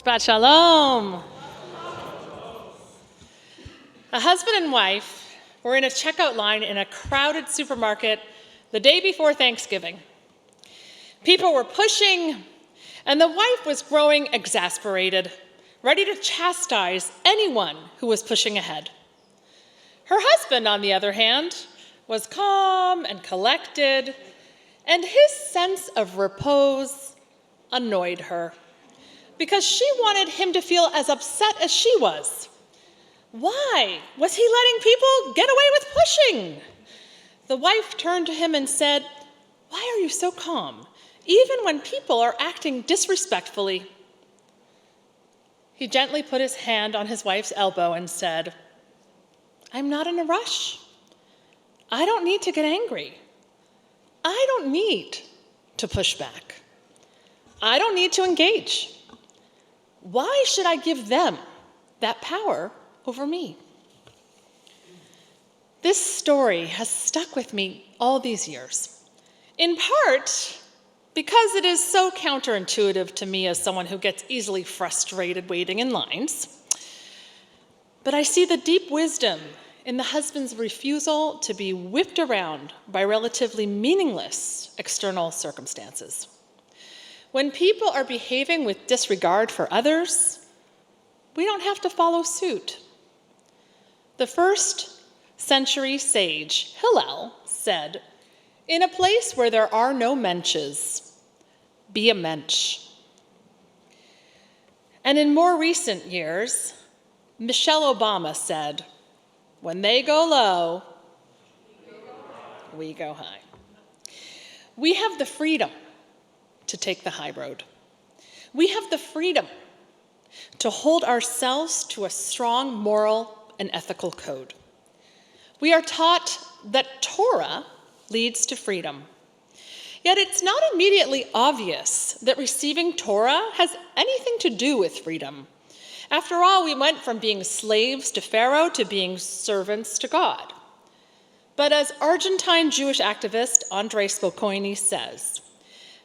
Shabbat Shalom. A husband and wife were in a checkout line in a crowded supermarket the day before Thanksgiving. People were pushing, and the wife was growing exasperated, ready to chastise anyone who was pushing ahead. Her husband, on the other hand, was calm and collected, and his sense of repose annoyed her because she wanted him to feel as upset as she was. Why was he letting people get away with pushing? The wife turned to him and said, "Why are you so calm, even when people are acting disrespectfully?" He gently put his hand on his wife's elbow and said, "I'm not in a rush. I don't need to get angry. I don't need to push back. I don't need to engage. Why should I give them that power over me?" This story has stuck with me all these years, in part because it is so counterintuitive to me as someone who gets easily frustrated waiting in lines. But I see the deep wisdom in the husband's refusal to be whipped around by relatively meaningless external circumstances. When people are behaving with disregard for others, we don't have to follow suit. The first century sage, Hillel, said, "In a place where there are no mensches, be a mensch." And in more recent years, Michelle Obama said, "When they go low, we go high." We have the freedom to take the high road. We have the freedom to hold ourselves to a strong moral and ethical code. We are taught that Torah leads to freedom. Yet it's not immediately obvious that receiving Torah has anything to do with freedom. After all, we went from being slaves to Pharaoh to being servants to God. But as Argentine Jewish activist Andrei Spokojny says,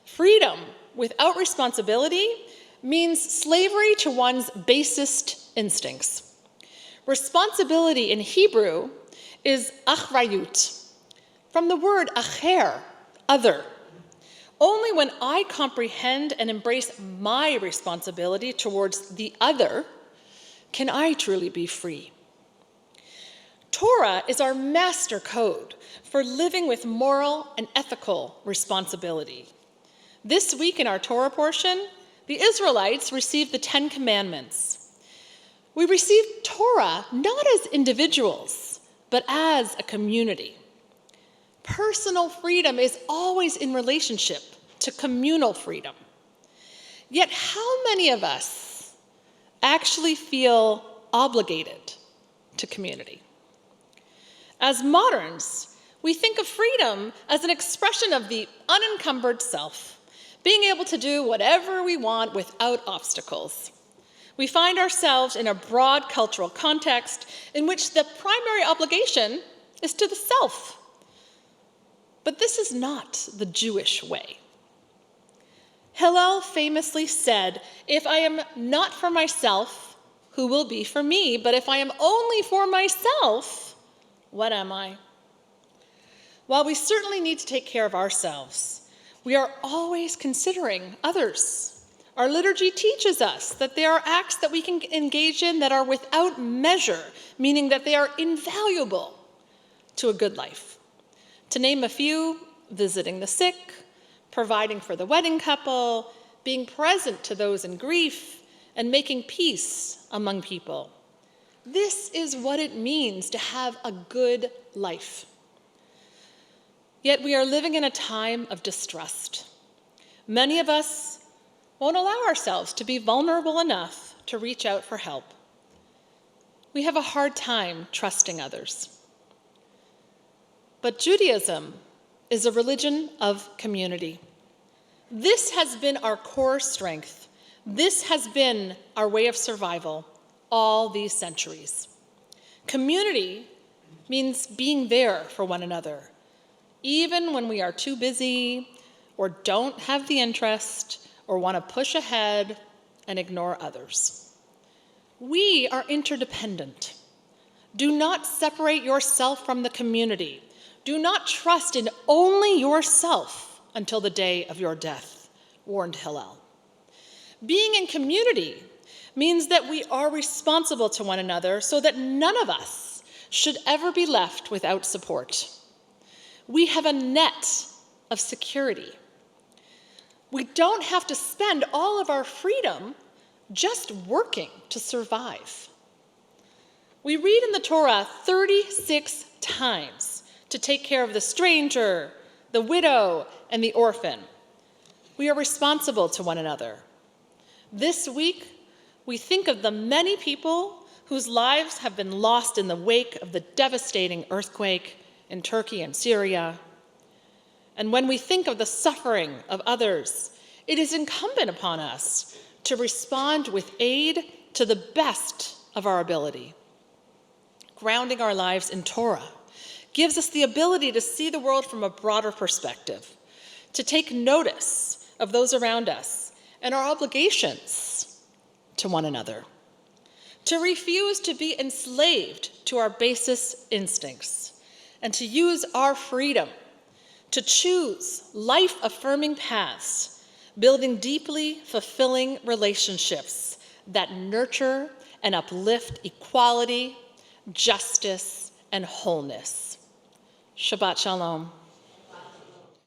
freedom without responsibility means slavery to one's basest instincts. Responsibility in Hebrew is achrayut, from the word acher, other. Only when I comprehend and embrace my responsibility towards the other can I truly be free. Torah is our master code for living with moral and ethical responsibility. This week in our Torah portion, the Israelites received the 10 Commandments. We received Torah not as individuals, but as a community. Personal freedom is always in relationship to communal freedom. Yet how many of us actually feel obligated to community? As moderns, we think of freedom as an expression of the unencumbered self, being able to do whatever we want without obstacles. We find ourselves in a broad cultural context in which the primary obligation is to the self. But this is not the Jewish way. Hillel famously said, "If I am not for myself, who will be for me? But if I am only for myself, what am I?" While we certainly need to take care of ourselves, we are always considering others. Our liturgy teaches us that there are acts that we can engage in that are without measure, meaning that they are invaluable to a good life. To name a few, visiting the sick, providing for the wedding couple, being present to those in grief, and making peace among people. This is what it means to have a good life. Yet we are living in a time of distrust. Many of us won't allow ourselves to be vulnerable enough to reach out for help. We have a hard time trusting others. But Judaism is a religion of community. This has been our core strength. This has been our way of survival all these centuries. Community means being there for one another, even when we are too busy or don't have the interest or want to push ahead and ignore others. We are interdependent. Do not separate yourself from the community. Do not trust in only yourself until the day of your death, warned Hillel. Being in community means that we are responsible to one another so that none of us should ever be left without support. We have a net of security. We don't have to spend all of our freedom just working to survive. We read in the Torah 36 times to take care of the stranger, the widow, and the orphan. We are responsible to one another. This week, we think of the many people whose lives have been lost in the wake of the devastating earthquake in Turkey and Syria. And when we think of the suffering of others, it is incumbent upon us to respond with aid to the best of our ability. Grounding our lives in Torah gives us the ability to see the world from a broader perspective, to take notice of those around us and our obligations to one another, to refuse to be enslaved to our basest instincts, and to use our freedom to choose life-affirming paths, building deeply fulfilling relationships that nurture and uplift equality, justice, and wholeness. Shabbat Shalom.